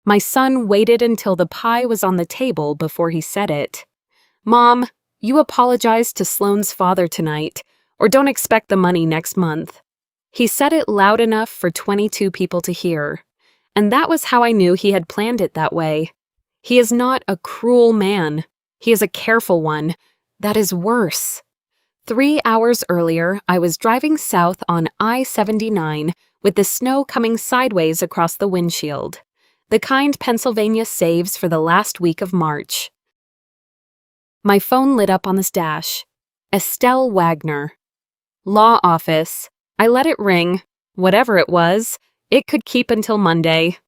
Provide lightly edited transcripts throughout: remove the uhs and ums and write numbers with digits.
My son waited until the pie was on the table before he said it. "Mom, you apologized to Sloane's father tonight, or don't expect the money next month." He said it loud enough for 22 people to hear, and that was how I knew he had planned it that way. He is not a cruel man. He is a careful one. That is worse. 3 hours earlier, I was driving south on I-79 with the snow coming sideways across the windshield, the kind Pennsylvania saves for the last week of March. My phone lit up on the dash. Estelle Wagner. Law office. I let it ring. Whatever it was, it could keep until Monday.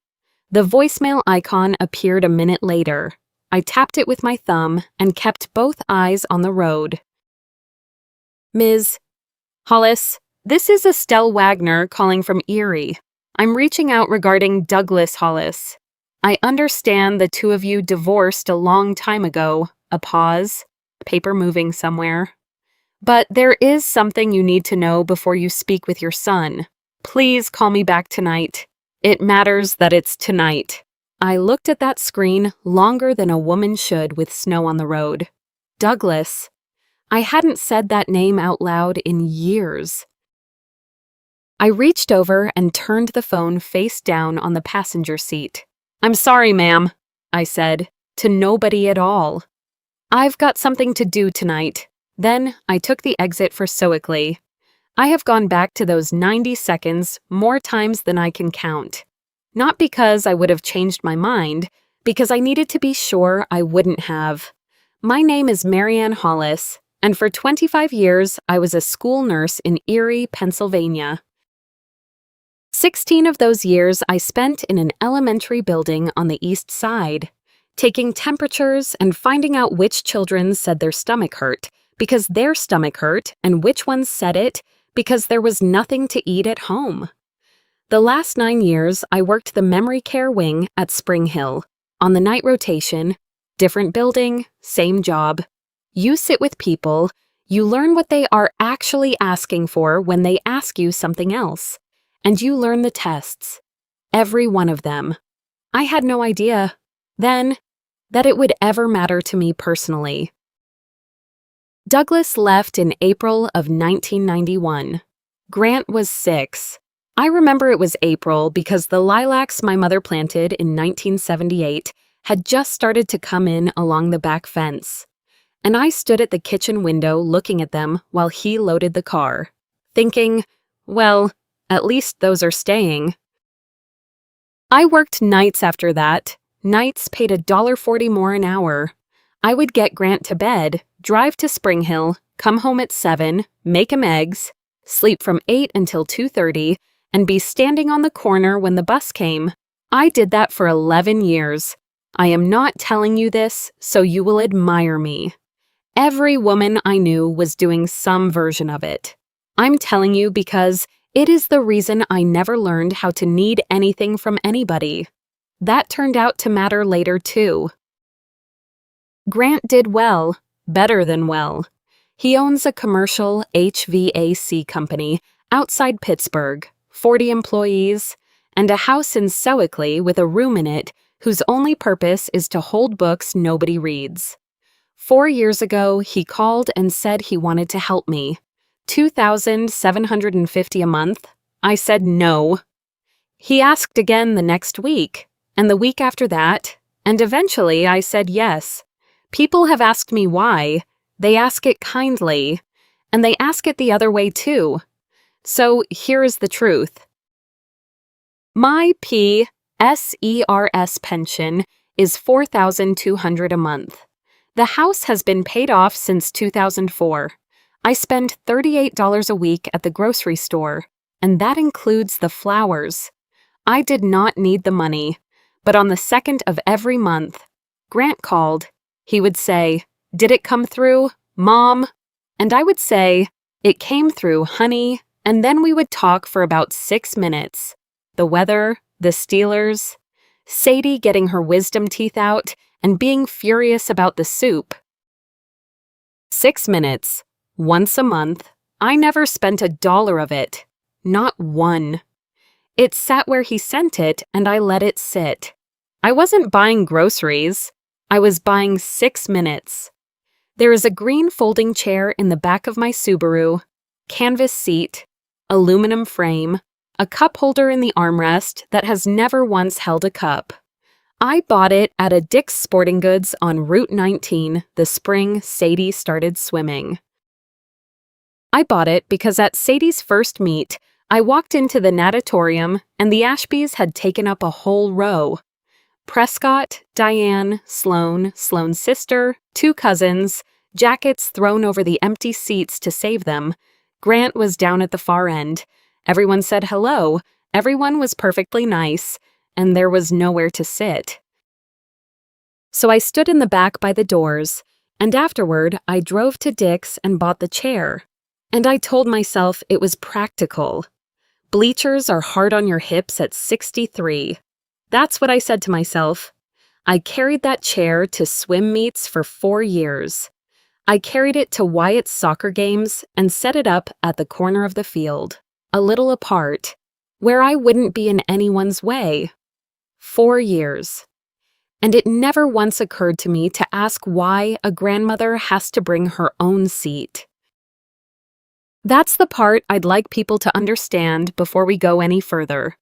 The voicemail icon appeared a minute later. I tapped it with my thumb and kept both eyes on the road. "Ms. Hollis, this is Estelle Wagner calling from Erie. I'm reaching out regarding Douglas Hollis. I understand the two of you divorced a long time ago." A pause, paper moving somewhere. "But there is something you need to know before you speak with your son. Please call me back tonight. It matters that it's tonight." I looked at that screen longer than a woman should with snow on the road. Douglas. I hadn't said that name out loud in years. I reached over and turned the phone face down on the passenger seat. "I'm sorry, ma'am," I said, to nobody at all. "I've got something to do tonight." Then I took the exit for stoically. I have gone back to those 90 seconds more times than I can count. Not because I would have changed my mind, because I needed to be sure I wouldn't have. My name is Marianne Hollis, and for 25 years I was a school nurse in Erie, Pennsylvania. 16 of those years I spent in an elementary building on the east side, taking temperatures and finding out which children said their stomach hurt because their stomach hurt and which ones said it because there was nothing to eat at home. The last 9 years, I worked the memory care wing at Spring Hill, on the night rotation, different building, same job. You sit with people, you learn what they are actually asking for when they ask you something else, and you learn the tests. Every one of them. I had no idea, then, that it would ever matter to me personally. Douglas left in April of 1991. Grant was 6. I remember it was April because the lilacs my mother planted in 1978 had just started to come in along the back fence, and I stood at the kitchen window looking at them while he loaded the car, thinking, well, at least those are staying. I worked nights after that. Nights paid $1.40 more an hour. I would get Grant to bed, drive to Spring Hill, come home at 7, make him eggs, sleep from 8 until 2:30, and be standing on the corner when the bus came. I did that for 11 years. I am not telling you this so you will admire me. Every woman I knew was doing some version of it. I'm telling you because it is the reason I never learned how to need anything from anybody. That turned out to matter later, too. Grant did well, better than well. He owns a commercial HVAC company outside Pittsburgh, 40 employees, and a house in Sewickley with a room in it whose only purpose is to hold books nobody reads. 4 years ago, he called and said he wanted to help me. $2,750 a month? I said no. He asked again the next week, and the week after that, and eventually I said yes. People have asked me why. They ask it kindly, and they ask it the other way too. So here is the truth. My PSERS pension is $4,200 a month. The house has been paid off since 2004. I spend $38 a week at the grocery store, and that includes the flowers. I did not need the money, but on the 2nd of every month, Grant called. He would say, "Did it come through, Mom?" And I would say, "It came through, honey," and then we would talk for about 6 minutes. The weather, the Steelers, Sadie getting her wisdom teeth out and being furious about the soup. 6 minutes, once a month. I never spent $1 of it. Not one. It sat where he sent it, and I let it sit. I wasn't buying groceries. I was buying 6 minutes. There is a green folding chair in the back of my Subaru, canvas seat, aluminum frame, a cup holder in the armrest that has never once held a cup. I bought it at a Dick's Sporting Goods on Route 19 the spring Sadie started swimming. I bought it because at Sadie's first meet, I walked into the natatorium and the Ashbys had taken up a whole row. Prescott, Diane, Sloane's sister, 2 cousins, jackets thrown over the empty seats to save them. Grant was down at the far end. Everyone said hello, everyone was perfectly nice, and there was nowhere to sit. So I stood in the back by the doors, and afterward I drove to Dick's and bought the chair. And I told myself it was practical. Bleachers are hard on your hips at 63. That's what I said to myself. I carried that chair to swim meets for 4 years. I carried it to Wyatt's soccer games and set it up at the corner of the field, a little apart, where I wouldn't be in anyone's way. 4 years. And it never once occurred to me to ask why a grandmother has to bring her own seat. That's the part I'd like people to understand before we go any further.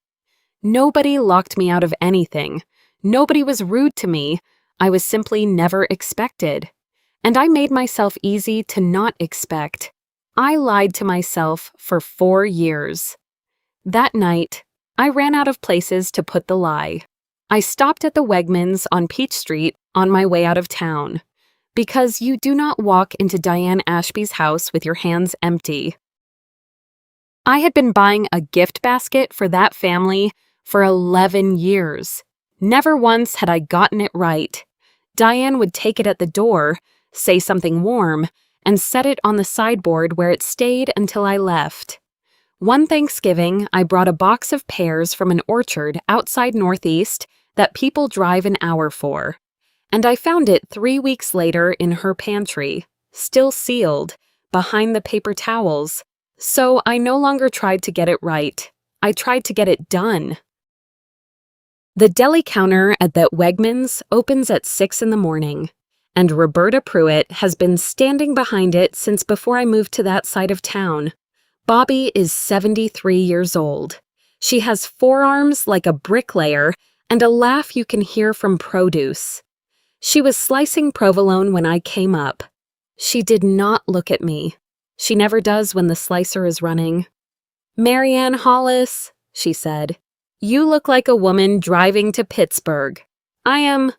Nobody locked me out of anything. Nobody was rude to me. I was simply never expected. And I made myself easy to not expect. I lied to myself for 4 years. That night, I ran out of places to put the lie. I stopped at the Wegmans on Peach Street on my way out of town. Because you do not walk into Diane Ashby's house with your hands empty. I had been buying a gift basket for that family for 11 years. Never once had I gotten it right. Diane would take it at the door, say something warm, and set it on the sideboard where it stayed until I left. One Thanksgiving, I brought a box of pears from an orchard outside Northeast that people drive an hour for. And I found it 3 weeks later in her pantry, still sealed, behind the paper towels. So I no longer tried to get it right. I tried to get it done. The deli counter at that Wegmans opens at 6 in the morning, and Roberta Pruitt has been standing behind it since before I moved to that side of town. Bobby is 73 years old. She has forearms like a bricklayer and a laugh you can hear from produce. She was slicing provolone when I came up. She did not look at me. She never does when the slicer is running. "Marianne Hollis," she said, "you look like a woman driving to Pittsburgh. I am,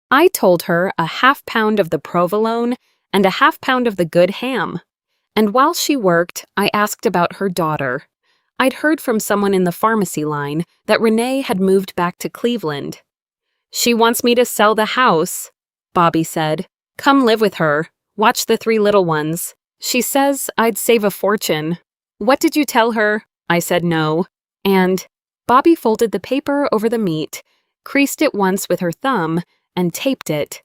I told her a half-pound of the provolone and a half-pound of the good ham. And while she worked, I asked about her daughter. I'd heard from someone in the pharmacy line that Renee had moved back to Cleveland. "She wants me to sell the house," Bobby said. "Come live with her. Watch the 3 little ones. She says I'd save a fortune." "What did you tell her?" I said no. And Bobby folded the paper over the meat, creased it once with her thumb, and taped it.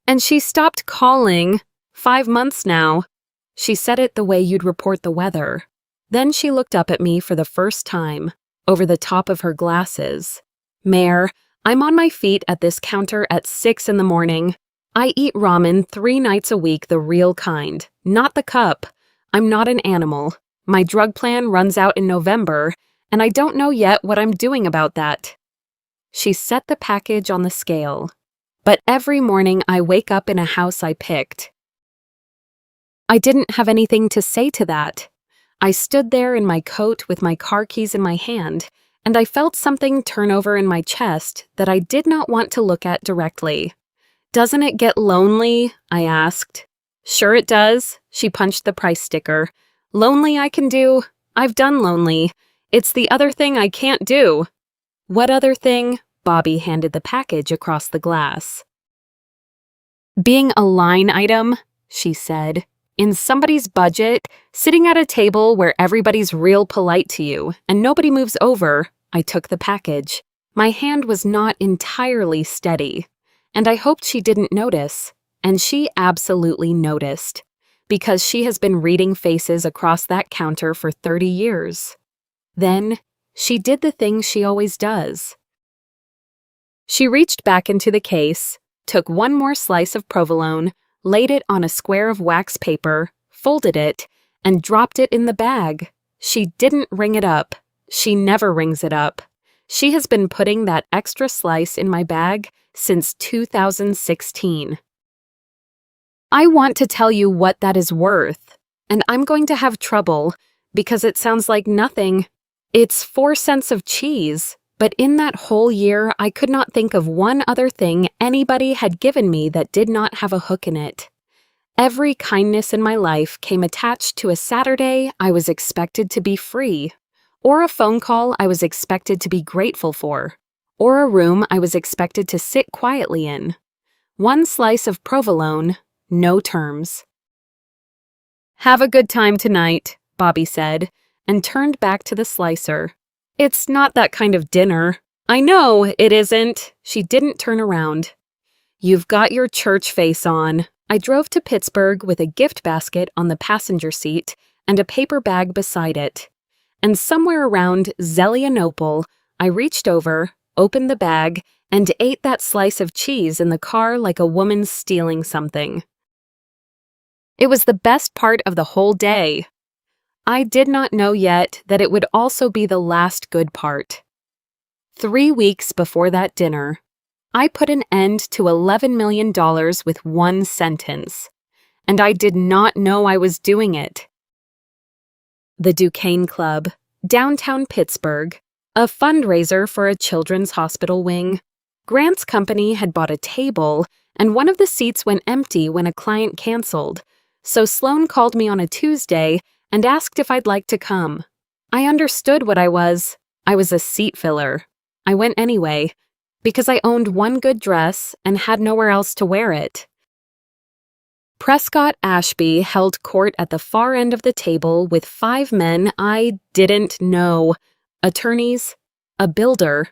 "And she stopped calling. 5 months now." She said it the way you'd report the weather. Then she looked up at me for the first time, over the top of her glasses. "Mare, I'm on my feet at this counter at 6 in the morning. I eat ramen 3 nights a week, the real kind, not the cup. I'm not an animal. My drug plan runs out in November, and I don't know yet what I'm doing about that." She set the package on the scale. "But every morning I wake up in a house I picked." I didn't have anything to say to that. I stood there in my coat with my car keys in my hand, and I felt something turn over in my chest that I did not want to look at directly. "Doesn't it get lonely?" I asked. "Sure it does." She punched the price sticker. "Lonely I can do. I've done lonely. It's the other thing I can't do." "What other thing?" Bobby handed the package across the glass. "Being a line item," she said, "in somebody's budget, sitting at a table where everybody's real polite to you and nobody moves over." I took the package. My hand was not entirely steady, and I hoped she didn't notice. And she absolutely noticed, because she has been reading faces across that counter for 30 years. Then She did the thing she always does. She reached back into the case, took one more slice of provolone, laid it on a square of wax paper, folded it, and dropped it in the bag. She didn't ring it up. She never rings it up. She has been putting that extra slice in my bag since 2016. I want to tell you what that is worth, and I'm going to have trouble because it sounds like nothing. It's 4 cents of cheese, but in that whole year, I could not think of one other thing anybody had given me that did not have a hook in it. Every kindness in my life came attached to a Saturday I was expected to be free, or a phone call I was expected to be grateful for, or a room I was expected to sit quietly in. One slice of provolone, no terms. "Have a good time tonight," Bobby said, and turned back to the slicer. "It's not that kind of dinner." "I know, it isn't." She didn't turn around. "You've got your church face on." I drove to Pittsburgh with a gift basket on the passenger seat and a paper bag beside it. And somewhere around Zelienople, I reached over, opened the bag, and ate that slice of cheese in the car like a woman stealing something. It was the best part of the whole day. I did not know yet that it would also be the last good part. 3 weeks before that dinner, I put an end to $11 million with one sentence, and I did not know I was doing it. The Duquesne Club, downtown Pittsburgh, a fundraiser for a children's hospital wing. Grant's company had bought a table, and one of the seats went empty when a client canceled, so Sloan called me on a Tuesday and asked if I'd like to come. I understood what I was. I was a seat filler. I went anyway, because I owned one good dress and had nowhere else to wear it. Prescott Ashby held court at the far end of the table with 5 men I didn't know. Attorneys, a builder,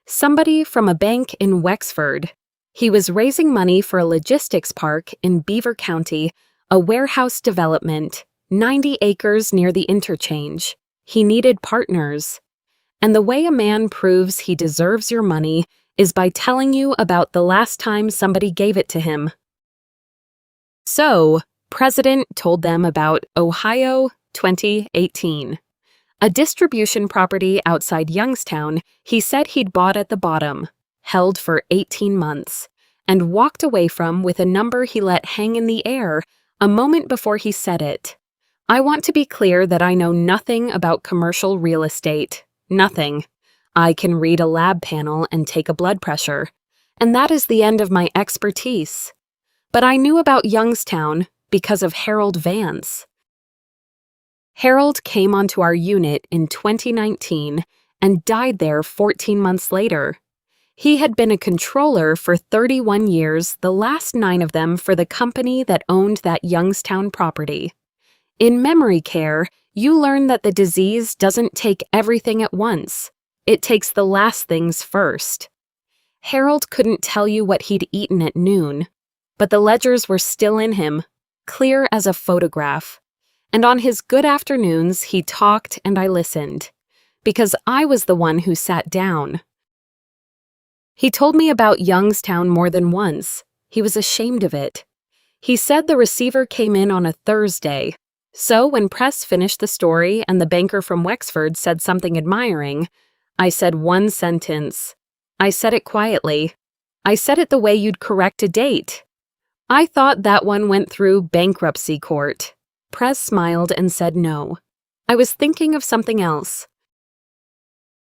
somebody from a bank in Wexford. He was raising money for a logistics park in Beaver County, a warehouse development, 90 acres near the interchange. He needed partners. And the way a man proves he deserves your money is by telling you about the last time somebody gave it to him. So, President told them about Ohio 2018. A distribution property outside Youngstown he said he'd bought at the bottom, held for 18 months, and walked away from with a number he let hang in the air a moment before he said it. I want to be clear that I know nothing about commercial real estate. Nothing. I can read a lab panel and take a blood pressure, and that is the end of my expertise. But I knew about Youngstown because of Harold Vance. Harold came onto our unit in 2019 and died there 14 months later. He had been a controller for 31 years, the last 9 of them for the company that owned that Youngstown property. In memory care, you learn that the disease doesn't take everything at once. It takes the last things first. Harold couldn't tell you what he'd eaten at noon, but the ledgers were still in him, clear as a photograph. And on his good afternoons, he talked and I listened, because I was the one who sat down. He told me about Youngstown more than once. He was ashamed of it. He said the receiver came in on a Thursday, so when press finished the story and the banker from Wexford said something admiring, I said one sentence. I said it quietly. I said it the way you'd correct a date. I thought that one went through bankruptcy court. Press smiled and said no. I was thinking of something else.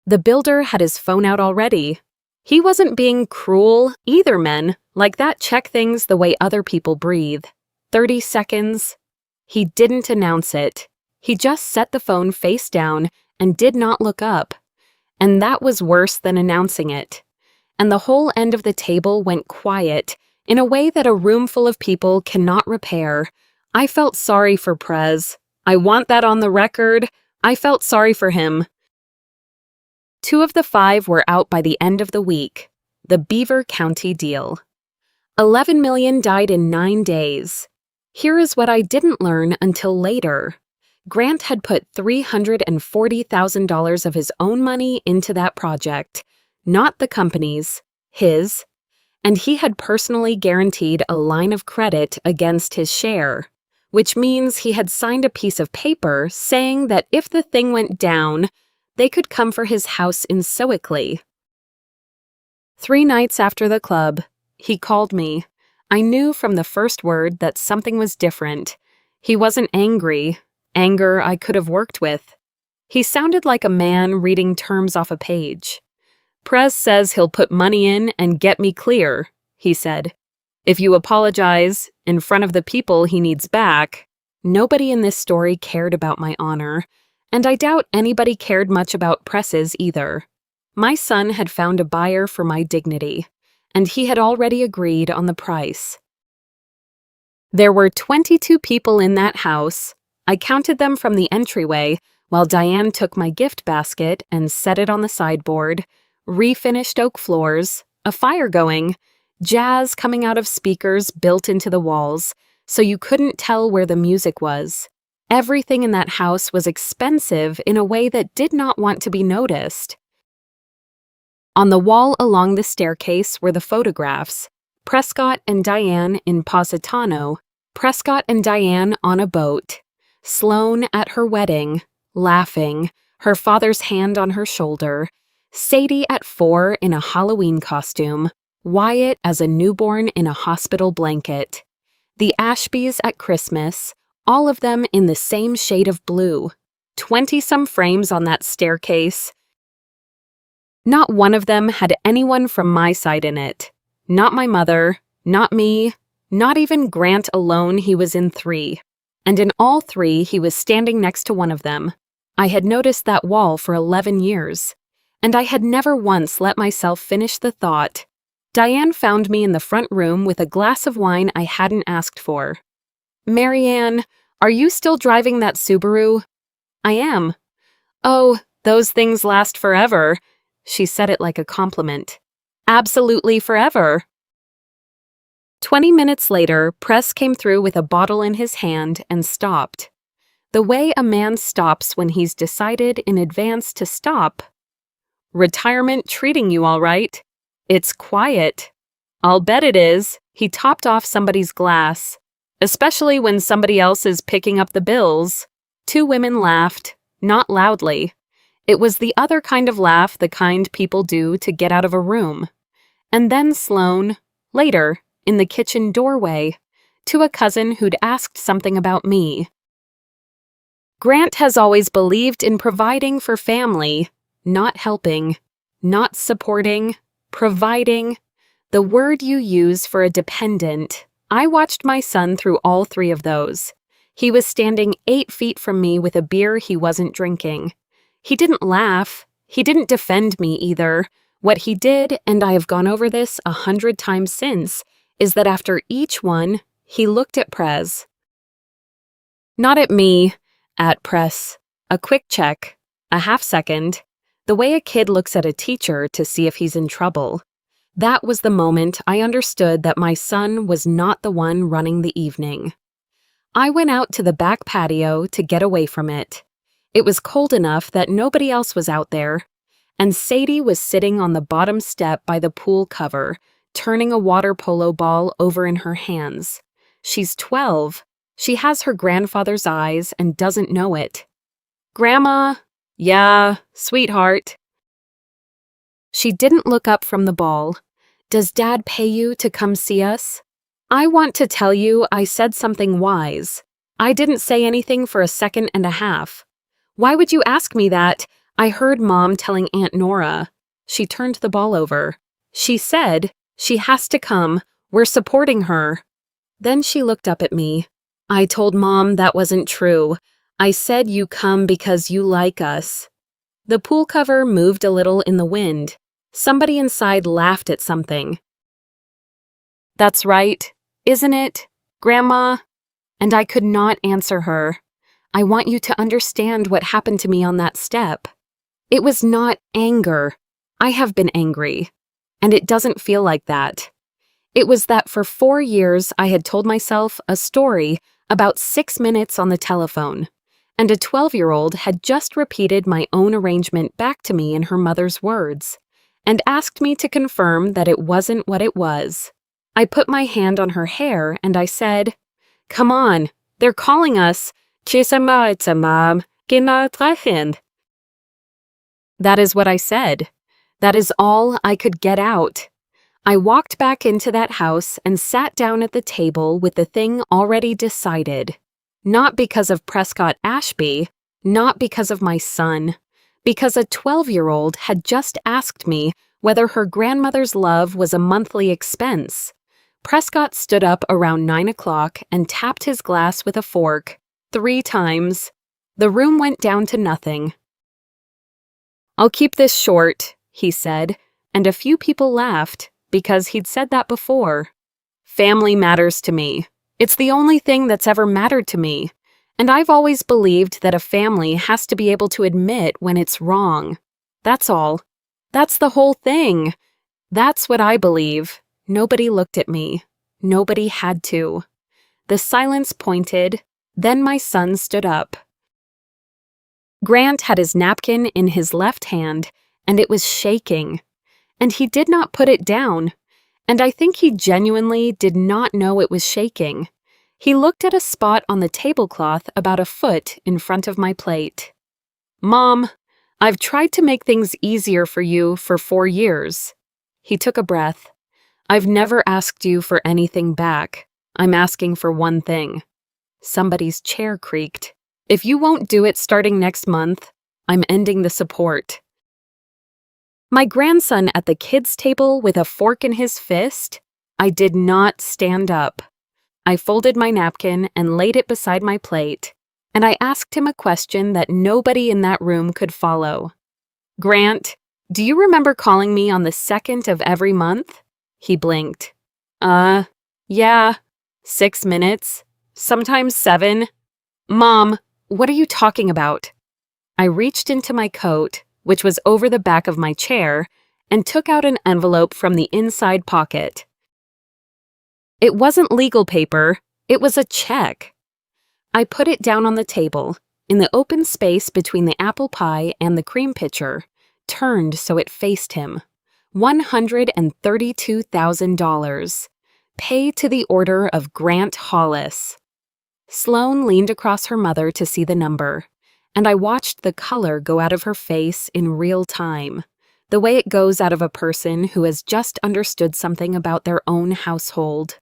The builder had his phone out already. He wasn't being cruel either, men, like that. Check things the way other people breathe. 30 seconds. He didn't announce it. He just set the phone face down and did not look up. And that was worse than announcing it. And the whole end of the table went quiet in a way that a room full of people cannot repair. I felt sorry for Prez. I want that on the record. I felt sorry for him. 2 of the 5 were out by the end of the week. The Beaver County deal. 11 million died in 9 days. Here is what I didn't learn until later. Grant had put $340,000 of his own money into that project, not the company's, his, and he had personally guaranteed a line of credit against his share, which means he had signed a piece of paper saying that if the thing went down, they could come for his house in Sewickley. 3 nights after the club, he called me. I knew from the first word that something was different. He wasn't angry. Anger I could have worked with. He sounded like a man reading terms off a page. "Prez says he'll put money in and get me clear," he said. "If you apologize in front of the people he needs back." Nobody in this story cared about my honor, and I doubt anybody cared much about Press's either. My son had found a buyer for my dignity, and he had already agreed on the price. There were 22 people in that house. I counted them from the entryway while Diane took my gift basket and set it on the sideboard, refinished oak floors, a fire going, jazz coming out of speakers built into the walls, so you couldn't tell where the music was. Everything in that house was expensive in a way that did not want to be noticed. On the wall along the staircase were the photographs: Prescott and Diane in Positano, Prescott and Diane on a boat, Sloane at her wedding, laughing, her father's hand on her shoulder, Sadie at 4 in a Halloween costume, Wyatt as a newborn in a hospital blanket, the Ashbys at Christmas, all of them in the same shade of blue, 20-some frames on that staircase. Not one of them had anyone from my side in it. Not my mother, not me, not even Grant alone. He was in 3. And in all 3, he was standing next to one of them. I had noticed that wall for 11 years, and I had never once let myself finish the thought. Diane found me in the front room with a glass of wine I hadn't asked for. "Marianne, are you still driving that Subaru?" "I am." "Oh, those things last forever." She said it like a compliment. "Absolutely forever." 20 minutes later, Press came through with a bottle in his hand and stopped. The way a man stops when he's decided in advance to stop. "Retirement treating you all right?" "It's quiet." "I'll bet it is." He topped off somebody's glass. "Especially when somebody else is picking up the bills." 2 women laughed, not loudly. It was the other kind of laugh, the kind people do to get out of a room. And then Sloane, later, in the kitchen doorway, to a cousin who'd asked something about me. "Grant has always believed in providing for family, not helping, not supporting, providing, the word you use for a dependent." I watched my son through all 3 of those. He was standing 8 feet from me with a beer he wasn't drinking. He didn't laugh. He didn't defend me either. What he did, and I have gone over this 100 times since, is that after each one, he looked at Prez. Not at me, at Press. A quick check, a half-second, the way a kid looks at a teacher to see if he's in trouble. That was the moment I understood that my son was not the one running the evening. I went out to the back patio to get away from it. It was cold enough that nobody else was out there, and Sadie was sitting on the bottom step by the pool cover, turning a water polo ball over in her hands. She's 12. She has her grandfather's eyes and doesn't know it. "Grandma?" "Yeah, sweetheart." She didn't look up from the ball. "Does Dad pay you to come see us?" I want to tell you I said something wise. I didn't say anything for a second and a half. "Why would you ask me that?" I heard Mom telling Aunt Nora. She turned the ball over. "She said, she has to come. We're supporting her." Then she looked up at me. "I told Mom that wasn't true. I said you come because you like us." The pool cover moved a little in the wind. Somebody inside laughed at something. "That's right, isn't it, Grandma?" And I could not answer her. I want you to understand what happened to me on that step. It was not anger. I have been angry, and it doesn't feel like that. It was that for 4 years I had told myself a story about 6 minutes on the telephone, and a 12-year-old had just repeated my own arrangement back to me in her mother's words, and asked me to confirm that it wasn't what it was. I put my hand on her hair and I said, "Come on, they're calling us. Mom. That is what I said. That is all I could get out. I walked back into that house and sat down at the table with the thing already decided. Not because of Prescott Ashby, not because of my son, because a 12-year-old had just asked me whether her grandmother's love was a monthly expense. Prescott stood up around 9 o'clock and tapped his glass with a fork 3 times. The room went down to nothing. "I'll keep this short," he said, and a few people laughed because he'd said that before. "Family matters to me. It's the only thing that's ever mattered to me, and I've always believed that a family has to be able to admit when it's wrong. That's all. That's the whole thing. That's what I believe." Nobody looked at me. Nobody had to. The silence pointed. Then my son stood up. Grant had his napkin in his left hand, and it was shaking. And he did not put it down, and I think he genuinely did not know it was shaking. He looked at a spot on the tablecloth about a foot in front of my plate. "Mom, I've tried to make things easier for you for 4 years. He took a breath. "I've never asked you for anything back. I'm asking for one thing." Somebody's chair creaked. "If you won't do it starting next month, I'm ending the support." My grandson at the kids' table with a fork in his fist? I did not stand up. I folded my napkin and laid it beside my plate, and I asked him a question that nobody in that room could follow. "Grant, do you remember calling me on the 2nd of every month?" He blinked. Yeah, 6 minutes, sometimes 7. "Mom, what are you talking about?" I reached into my coat, which was over the back of my chair, and took out an envelope from the inside pocket. It wasn't legal paper, it was a check. I put it down on the table, in the open space between the apple pie and the cream pitcher, turned so it faced him. $132,000. Pay to the order of Grant Hollis. Sloane leaned across her mother to see the number, and I watched the color go out of her face in real time, the way it goes out of a person who has just understood something about their own household.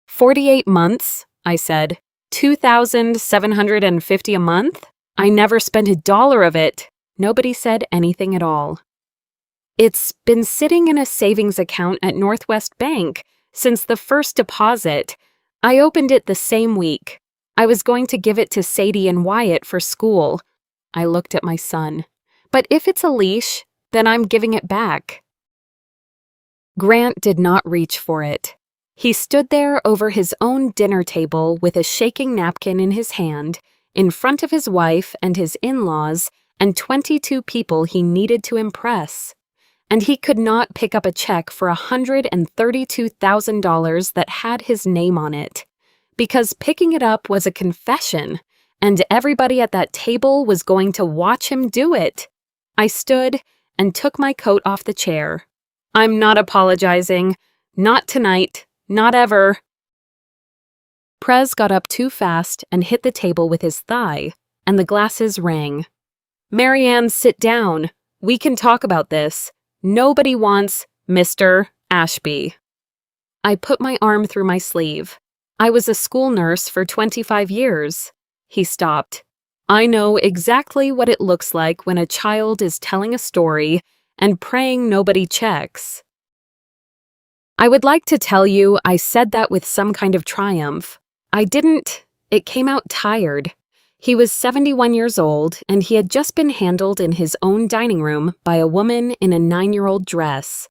48 months, I said. $2,750 a month? I never spent $1 of it. Nobody said anything at all. It's been sitting in a savings account at Northwest Bank since the first deposit. I opened it the same week. I was going to give it to Sadie and Wyatt for school. I looked at my son. But if it's a leash, then I'm giving it back. Grant did not reach for it. He stood there over his own dinner table with a shaking napkin in his hand, in front of his wife and his in-laws and 22 people he needed to impress. And he could not pick up a check for $132,000 that had his name on it, because picking it up was a confession, and everybody at that table was going to watch him do it. I stood and took my coat off the chair. "I'm not apologizing. Not tonight. Not ever." Prez got up too fast and hit the table with his thigh, and the glasses rang. "Marianne, sit down. We can talk about this. Nobody wants Mr. Ashby." I put my arm through my sleeve. "I was a school nurse for 25 years. He stopped. "I know exactly what it looks like when a child is telling a story and praying nobody checks." I would like to tell you I said that with some kind of triumph. I didn't. It came out tired. He was 71 years old, and he had just been handled in his own dining room by a woman in a 9-year-old dress,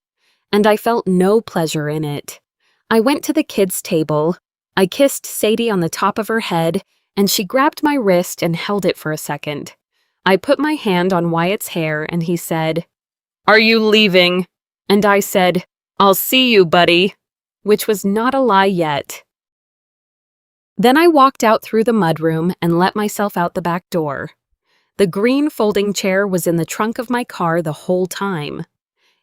and I felt no pleasure in it. I went to the kids' table. I kissed Sadie on the top of her head, and she grabbed my wrist and held it for a second. I put my hand on Wyatt's hair, and he said, "Are you leaving?" And I said, "I'll see you, buddy," which was not a lie yet. Then I walked out through the mudroom and let myself out the back door. The green folding chair was in the trunk of my car the whole time.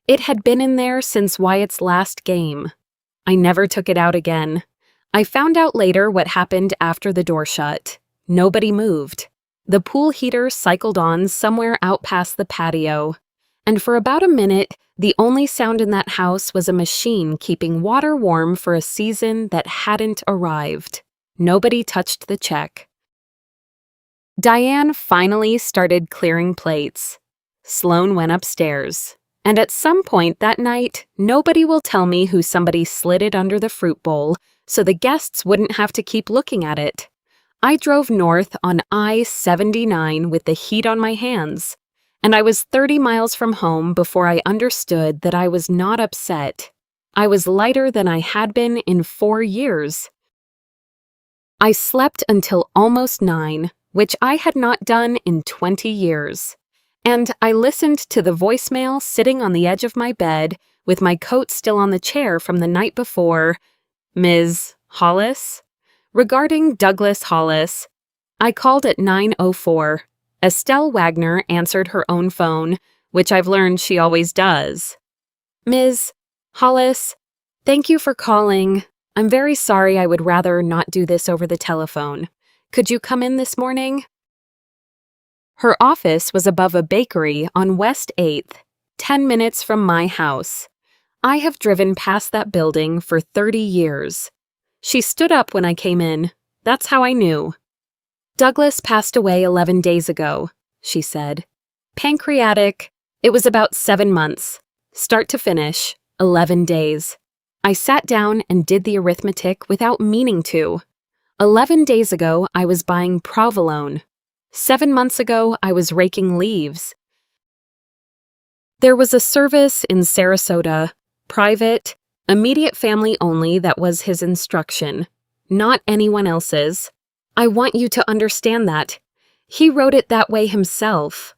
It had been in there since Wyatt's last game. I never took it out again. I found out later what happened after the door shut. Nobody moved. The pool heater cycled on somewhere out past the patio. And for about a minute, the only sound in that house was a machine keeping water warm for a season that hadn't arrived. Nobody touched the check. Diane finally started clearing plates. Sloane went upstairs. And at some point that night, nobody will tell me who somebody slid it under the fruit bowl so the guests wouldn't have to keep looking at it. I drove north on I-79 with the heat on my hands, and I was 30 miles from home before I understood that I was not upset. I was lighter than I had been in 4 years. I slept until almost 9, which I had not done in 20 years. And I listened to the voicemail sitting on the edge of my bed with my coat still on the chair from the night before. Ms. Hollis? Regarding Douglas Hollis. I called at 9:04. Estelle Wagner answered her own phone, which I've learned she always does. Ms. Hollis, thank you for calling. I'm very sorry. I would rather not do this over the telephone. Could you come in this morning? Her office was above a bakery on West 8th, 10 minutes from my house. I have driven past that building for 30 years. She stood up when I came in. That's how I knew. Douglas passed away 11 days ago, she said. Pancreatic. It was about 7 months. Start to finish, 11 days. I sat down and did the arithmetic without meaning to. 11 days ago, I was buying provolone. 7 months ago, I was raking leaves. There was a service in Sarasota, private, immediate family only, that was his instruction, not anyone else's. I want you to understand that. He wrote it that way himself.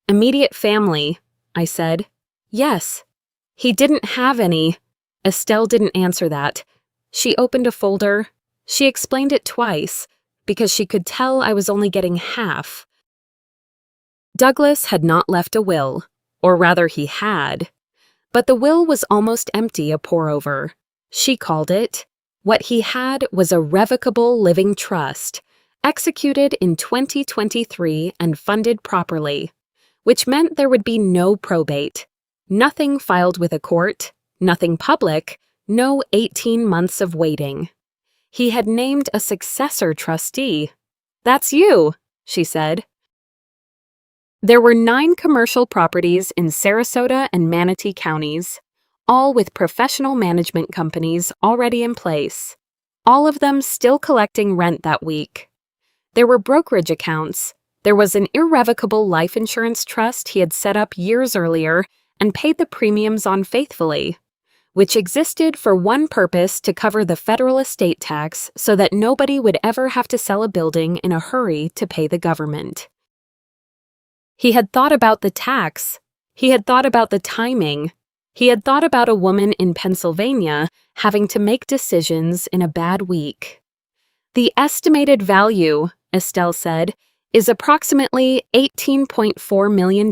Immediate family, I said. Yes. He didn't have any. Estelle didn't answer that. She opened a folder. She explained it twice, because she could tell I was only getting half. Douglas had not left a will, or rather he had, but the will was almost empty a pour-over. She called it. What he had was a revocable living trust, executed in 2023 and funded properly, which meant there would be no probate, nothing filed with a court, nothing public, no 18 months of waiting. He had named a successor trustee. That's you, she said. There were 9 commercial properties in Sarasota and Manatee counties, all with professional management companies already in place, all of them still collecting rent that week. There were brokerage accounts. There was an irrevocable life insurance trust he had set up years earlier and paid the premiums on faithfully, which existed for one purpose: to cover the federal estate tax so that nobody would ever have to sell a building in a hurry to pay the government. He had thought about the tax. He had thought about the timing. He had thought about a woman in Pennsylvania having to make decisions in a bad week. The estimated value, Estelle said, is approximately $18.4 million.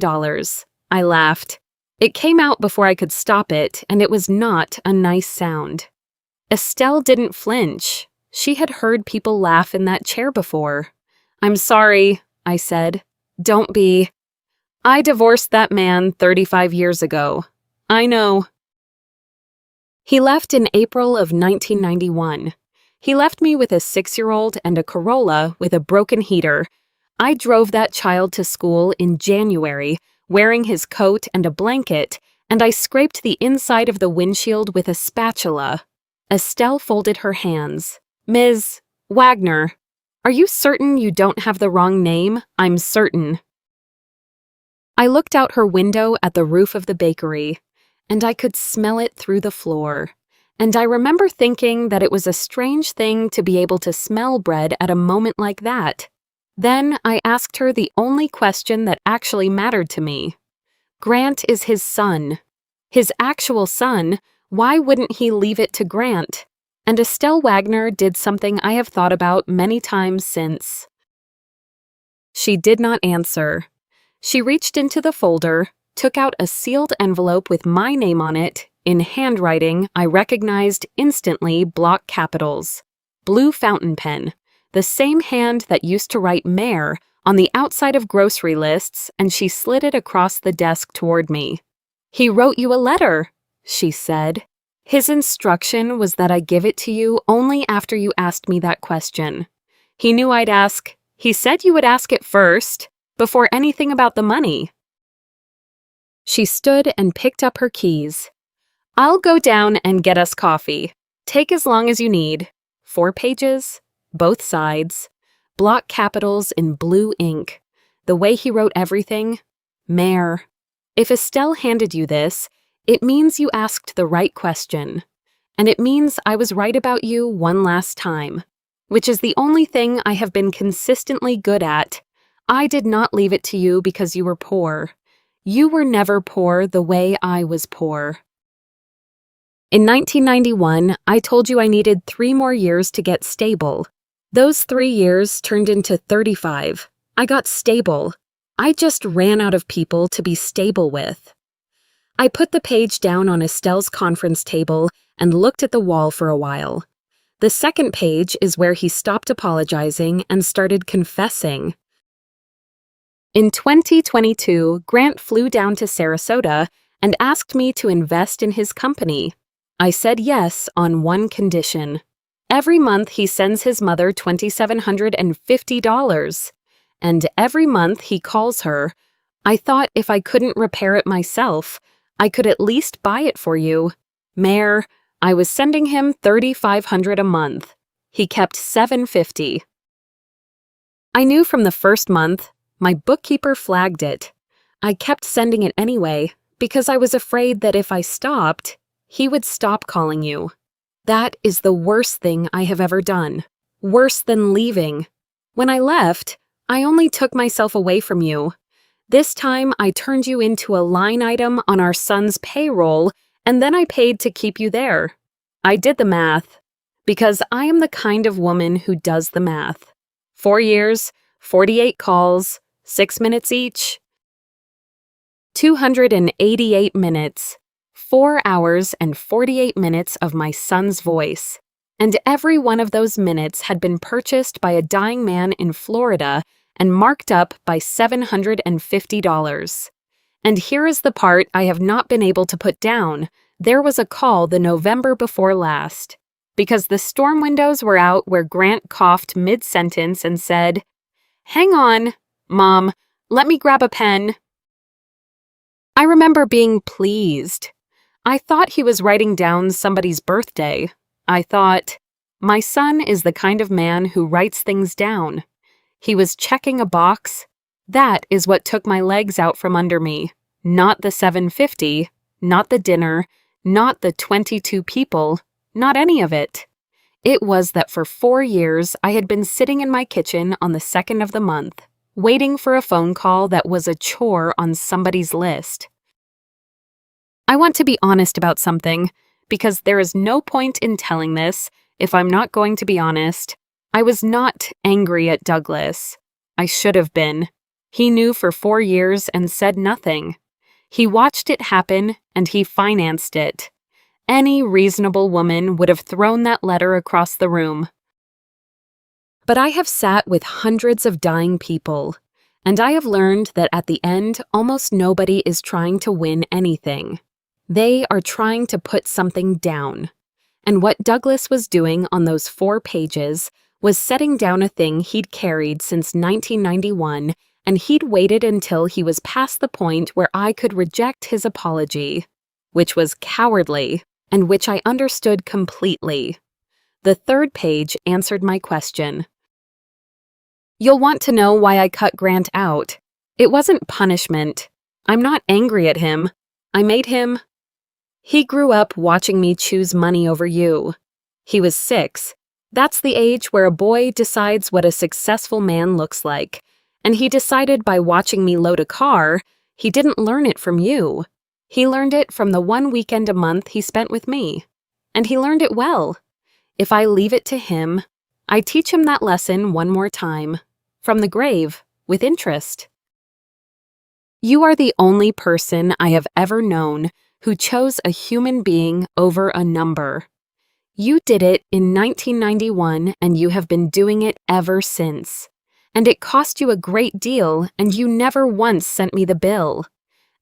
I laughed. It came out before I could stop it, and it was not a nice sound. Estelle didn't flinch. She had heard people laugh in that chair before. I'm sorry, I said. Don't be. I divorced that man 35 years ago. I know. He left in April of 1991. He left me with a 6-year-old and a Corolla with a broken heater. I drove that child to school in January, wearing his coat and a blanket, and I scraped the inside of the windshield with a spatula. Estelle folded her hands. Ms. Wagner, are you certain you don't have the wrong name? I'm certain. I looked out her window at the roof of the bakery, and I could smell it through the floor. And I remember thinking that it was a strange thing to be able to smell bread at a moment like that. Then I asked her the only question that actually mattered to me. Grant is his son. His actual son. Why wouldn't he leave it to Grant? And Estelle Wagner did something I have thought about many times since. She did not answer. She reached into the folder, took out a sealed envelope with my name on it, in handwriting I recognized instantly block capitals. Blue fountain pen, the same hand that used to write Mayor on the outside of grocery lists, and she slid it across the desk toward me. "He wrote you a letter," she said. "His instruction was that I give it to you only after you asked me that question. He knew I'd ask. He said you would ask it first, before anything about the money." She stood and picked up her keys. "I'll go down and get us coffee. Take as long as you need. 4 pages, both sides, block capitals in blue ink. The way he wrote everything, Mayor. If Estelle handed you this, it means you asked the right question. And it means I was right about you one last time, which is the only thing I have been consistently good at. I did not leave it to you because you were poor. You were never poor the way I was poor. In 1991, I told you I needed 3 more years to get stable. Those 3 years turned into 35. I got stable. I just ran out of people to be stable with. I put the page down on Estelle's conference table and looked at the wall for a while. The second page is where he stopped apologizing and started confessing. In 2022, Grant flew down to Sarasota and asked me to invest in his company. I said yes on one condition. Every month he sends his mother $2,750, and every month he calls her. I thought if I couldn't repair it myself, I could at least buy it for you. Mayor, I was sending him $3,500 a month. He kept $750. I knew from the first month. My bookkeeper flagged it. I kept sending it anyway because I was afraid that if I stopped, he would stop calling you. That is the worst thing I have ever done. Worse than leaving. When I left, I only took myself away from you. This time I turned you into a line item on our son's payroll, and then I paid to keep you there. I did the math, because I am the kind of woman who does the math. 4 years, 48 calls, 6 minutes each. 288 minutes. 4 hours and 48 minutes of my son's voice. And every one of those minutes had been purchased by a dying man in Florida and marked up by $750. And here is the part I have not been able to put down. There was a call the November before last, because the storm windows were out where Grant coughed mid-sentence and said, "Hang on, Mom, let me grab a pen." I remember being pleased. I thought he was writing down somebody's birthday. I thought, my son is the kind of man who writes things down. He was checking a box. That is what took my legs out from under me. Not the $750, not the dinner, not the 22 people, not any of it. It was that for 4 years I had been sitting in my kitchen on the 2nd of the month, waiting for a phone call that was a chore on somebody's list. I want to be honest about something, because there is no point in telling this if I'm not going to be honest. I was not angry at Douglas. I should have been. He knew for 4 years and said nothing. He watched it happen and he financed it. Any reasonable woman would have thrown that letter across the room. But I have sat with hundreds of dying people, and I have learned that at the end, almost nobody is trying to win anything. They are trying to put something down. And what Douglas was doing on those 4 pages was setting down a thing he'd carried since 1991, and he'd waited until he was past the point where I could reject his apology, which was cowardly, and which I understood completely. The 3rd page answered my question. You'll want to know why I cut Grant out. It wasn't punishment. I'm not angry at him. I made him. He grew up watching me choose money over you. He was 6. That's the age where a boy decides what a successful man looks like. And he decided by watching me load a car, he didn't learn it from you. He learned it from the 1 weekend a month he spent with me. And he learned it well. If I leave it to him, I teach him that lesson one more time, from the grave, with interest. You are the only person I have ever known who chose a human being over a number. You did it in 1991 and you have been doing it ever since. And it cost you a great deal and you never once sent me the bill.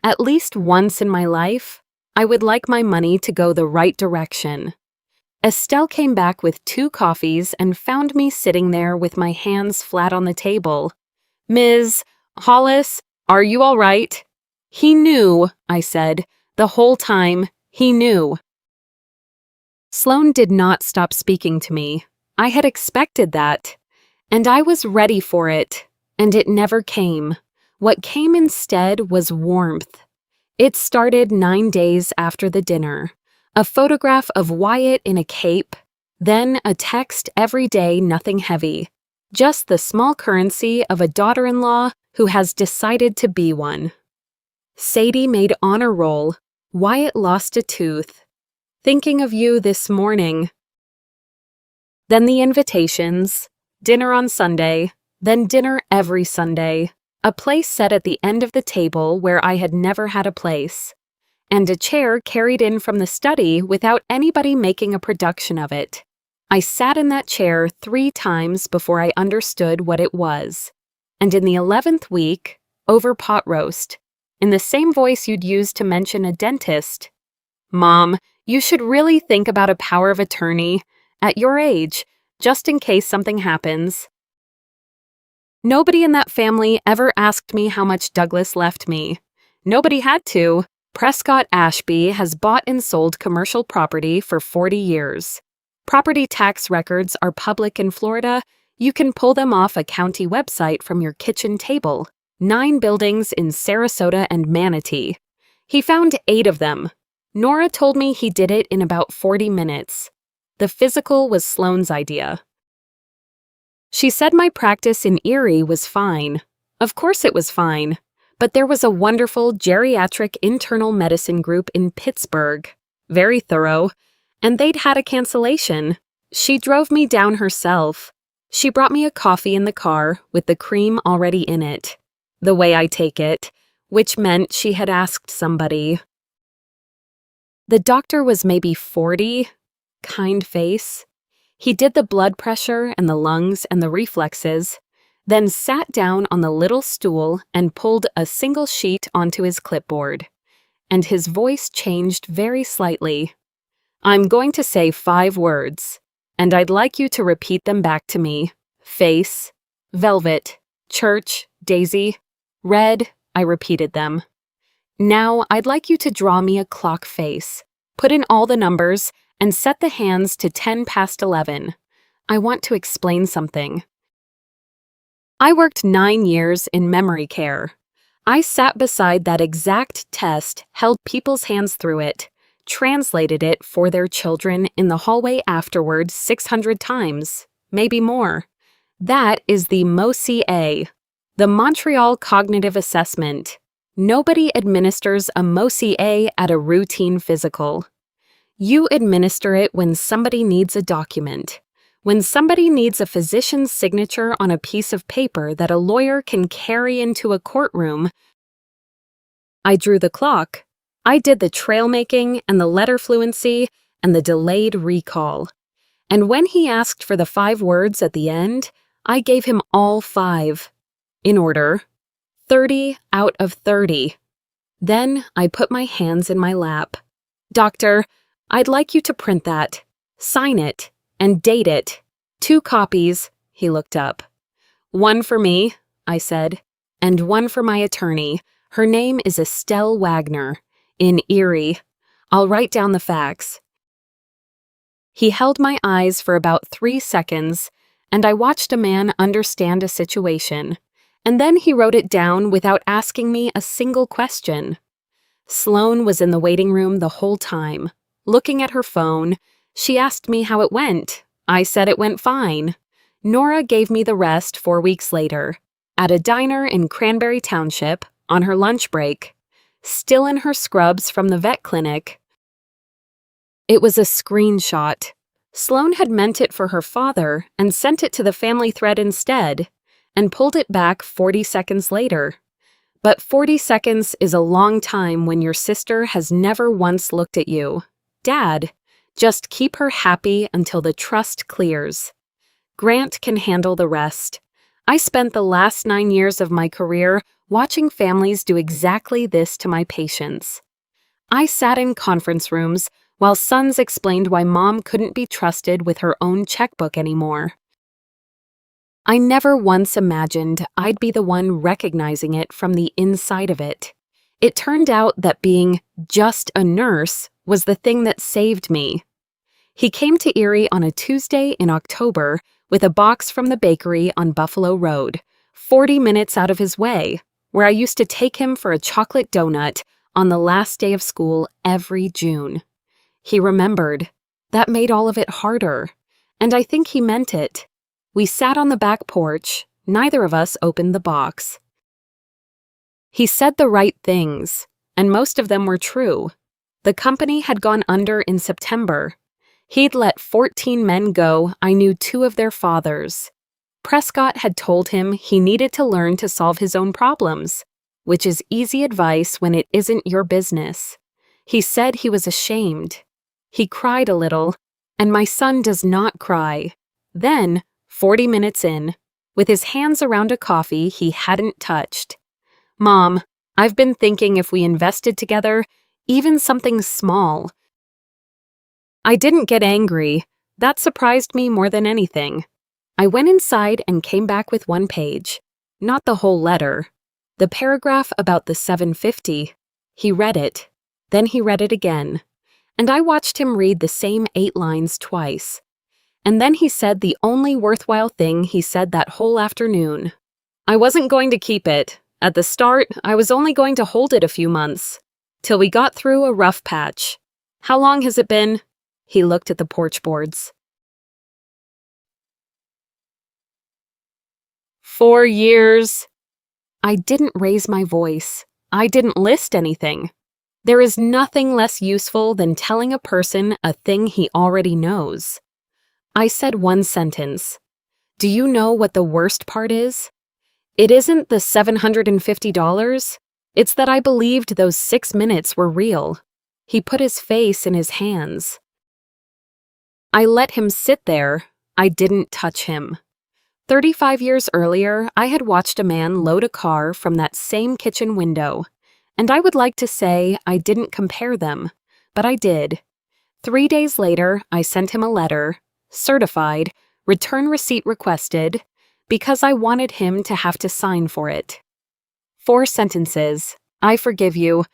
At least once in my life, I would like my money to go the right direction. Estelle came back with 2 coffees and found me sitting there with my hands flat on the table. Ms. Hollis, are you all right? He knew, I said. The whole time, he knew. Sloane did not stop speaking to me. I had expected that. And I was ready for it. And it never came. What came instead was warmth. It started 9 days after the dinner. A photograph of Wyatt in a cape, then a text every day, nothing heavy. Just the small currency of a daughter-in-law who has decided to be one. Sadie made honor roll. Wyatt lost a tooth. Thinking of you this morning. Then the invitations, dinner on Sunday, then dinner every Sunday, a place set at the end of the table where I had never had a place, and a chair carried in from the study without anybody making a production of it. I sat in that chair 3 times before I understood what it was. And in the 11th week, over pot roast, in the same voice you'd use to mention a dentist. Mom, you should really think about a power of attorney, at your age, just in case something happens. Nobody in that family ever asked me how much Douglas left me. Nobody had to. Prescott Ashby has bought and sold commercial property for 40 years. Property tax records are public in Florida. You can pull them off a county website from your kitchen table. 9 buildings in Sarasota and Manatee. He found 8 of them. Nora told me he did it in about 40 minutes. The physical was Sloane's idea. She said my practice in Erie was fine. Of course it was fine. But there was a wonderful geriatric internal medicine group in Pittsburgh. Very thorough. And they'd had a cancellation. She drove me down herself. She brought me a coffee in the car with the cream already in it. The way I take it, which meant she had asked somebody. The doctor was maybe 40, kind face. He did the blood pressure and the lungs and the reflexes, then sat down on the little stool and pulled a single sheet onto his clipboard. And his voice changed very slightly. I'm going to say 5 words, and I'd like you to repeat them back to me. Face, velvet, church, daisy, red, I repeated them. Now I'd like you to draw me a clock face, put in all the numbers, and set the hands to 10 past 11. I want to explain something. I worked 9 years in memory care. I sat beside that exact test, held people's hands through it, translated it for their children in the hallway afterward 600 times, maybe more. That is the MOCA, the Montreal Cognitive Assessment. Nobody administers a MOCA at a routine physical. You administer it when somebody needs a document, when somebody needs a physician's signature on a piece of paper that a lawyer can carry into a courtroom. I drew the clock. I did the trail making and the letter fluency and the delayed recall. And when he asked for the 5 words at the end, I gave him all 5. In order. 30 out of 30. Then I put my hands in my lap. Doctor, I'd like you to print that, sign it, and date it. 2 copies, he looked up. 1 for me, I said, and 1 for my attorney. Her name is Estelle Wagner, in Erie. I'll write down the facts. He held my eyes for about 3 seconds, and I watched a man understand a situation, and then he wrote it down without asking me a single question. Sloane was in the waiting room the whole time. Looking at her phone, she asked me how it went. I said it went fine. Nora gave me the rest 4 weeks later, at a diner in Cranberry Township, on her lunch break, still in her scrubs from the vet clinic. It was a screenshot. Sloane had meant it for her father and sent it to the family thread instead, and pulled it back 40 seconds later. But 40 seconds is a long time when your sister has never once looked at you. Dad, just keep her happy until the trust clears. Grant can handle the rest. I spent the last 9 years of my career watching families do exactly this to my patients. I sat in conference rooms while sons explained why mom couldn't be trusted with her own checkbook anymore. I never once imagined I'd be the one recognizing it from the inside of it. It turned out that being just a nurse was the thing that saved me. He came to Erie on a Tuesday in October with a box from the bakery on Buffalo Road, 40 minutes out of his way, where I used to take him for a chocolate donut on the last day of school every June. He remembered. That made all of it harder, and I think he meant it. We sat on the back porch. Neither of us opened the box. He said the right things, and most of them were true. The company had gone under in September. He'd let 14 men go. I knew 2 of their fathers. Prescott had told him he needed to learn to solve his own problems, which is easy advice when it isn't your business. He said he was ashamed. He cried a little, and my son does not cry. Then, 40 minutes in, with his hands around a coffee he hadn't touched. Mom, I've been thinking if we invested together, even something small. I didn't get angry. That surprised me more than anything. I went inside and came back with 1 page. Not the whole letter. The paragraph about the $750. He read it. Then he read it again. And I watched him read the same 8 lines twice. And then he said the only worthwhile thing he said that whole afternoon. I wasn't going to keep it. At the start, I was only going to hold it a few months. Till we got through a rough patch. How long has it been? He looked at the porch boards. 4 years. I didn't raise my voice. I didn't list anything. There is nothing less useful than telling a person a thing he already knows. I said 1 sentence. Do you know what the worst part is? It isn't the $750. It's that I believed those 6 minutes were real. He put his face in his hands. I let him sit there. I didn't touch him. 35 years earlier, I had watched a man load a car from that same kitchen window, and I would like to say I didn't compare them, but I did. 3 days later, I sent him a letter, certified, return receipt requested, because I wanted him to have to sign for it. 4 sentences. I forgive you.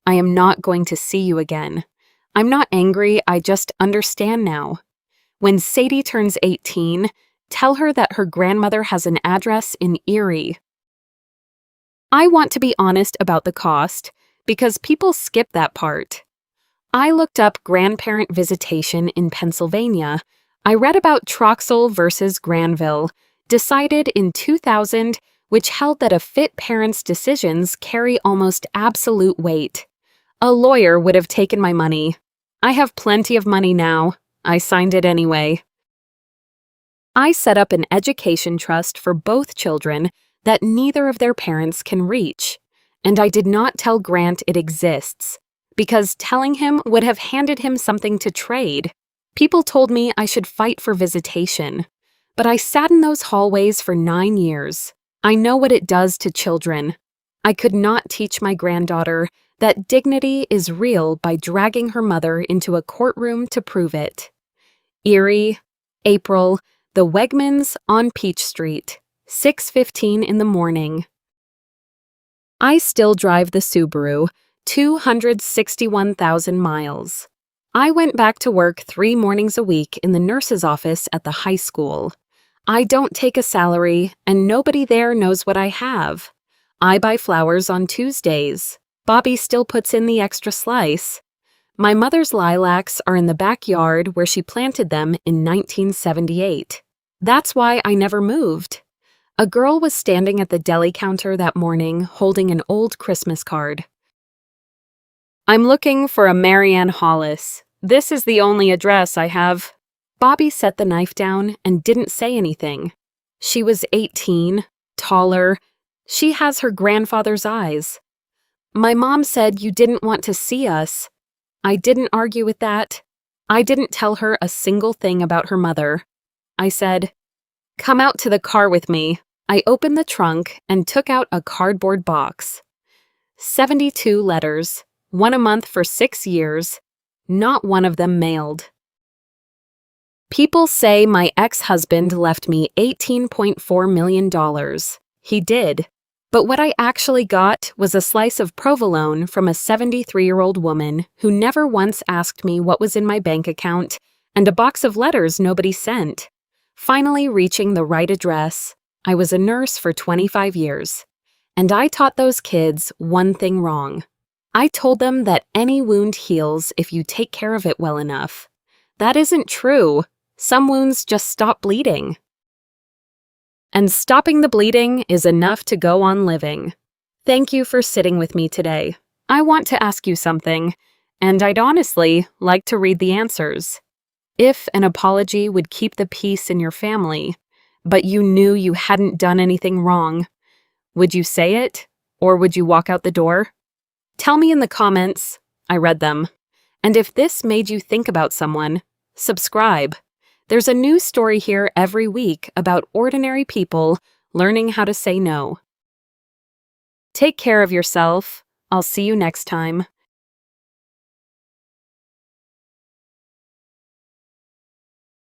I am not going to see you again. I'm not angry, I just understand now. When Sadie turns 18, tell her that her grandmother has an address in Erie. I want to be honest about the cost, because people skip that part. I looked up grandparent visitation in Pennsylvania. I read about Troxel versus Granville, decided in 2000, which held that a fit parent's decisions carry almost absolute weight. A lawyer would have taken my money. I have plenty of money now. I signed it anyway. I set up an education trust for both children that neither of their parents can reach, and I did not tell Grant it exists, because telling him would have handed him something to trade. People told me I should fight for visitation, but I sat in those hallways for 9 years. I know what it does to children. I could not teach my granddaughter that dignity is real by dragging her mother into a courtroom to prove it. Erie, April, the Wegmans on Peach Street, 6:15 in the morning. I still drive the Subaru, 261,000 miles. I went back to work 3 mornings a week in the nurse's office at the high school. I don't take a salary, and nobody there knows what I have. I buy flowers on Tuesdays. Bobby still puts in the extra slice. My mother's lilacs are in the backyard where she planted them in 1978. That's why I never moved. A girl was standing at the deli counter that morning holding an old Christmas card. I'm looking for a Marianne Hollis. This is the only address I have. Bobby set the knife down and didn't say anything. She was 18, taller. She has her grandfather's eyes. My mom said you didn't want to see us. I didn't argue with that. I didn't tell her a single thing about her mother. I said, "Come out to the car with me." I opened the trunk and took out a cardboard box. 72 letters, one a month for 6 years, not one of them mailed. People say my ex-husband left me $18.4 million. He did. But what I actually got was a slice of provolone from a 73-year-old woman who never once asked me what was in my bank account and a box of letters nobody sent. Finally reaching the right address, I was a nurse for 25 years. And I taught those kids one thing wrong. I told them that any wound heals if you take care of it well enough. That isn't true. Some wounds just stop bleeding. And stopping the bleeding is enough to go on living. Thank you for sitting with me today. I want to ask you something, and I'd honestly like to read the answers. If an apology would keep the peace in your family, but you knew you hadn't done anything wrong, would you say it, or would you walk out the door? Tell me in the comments. I read them. And if this made you think about someone, subscribe. There's a new story here every week about ordinary people learning how to say no. Take care of yourself. I'll see you next time.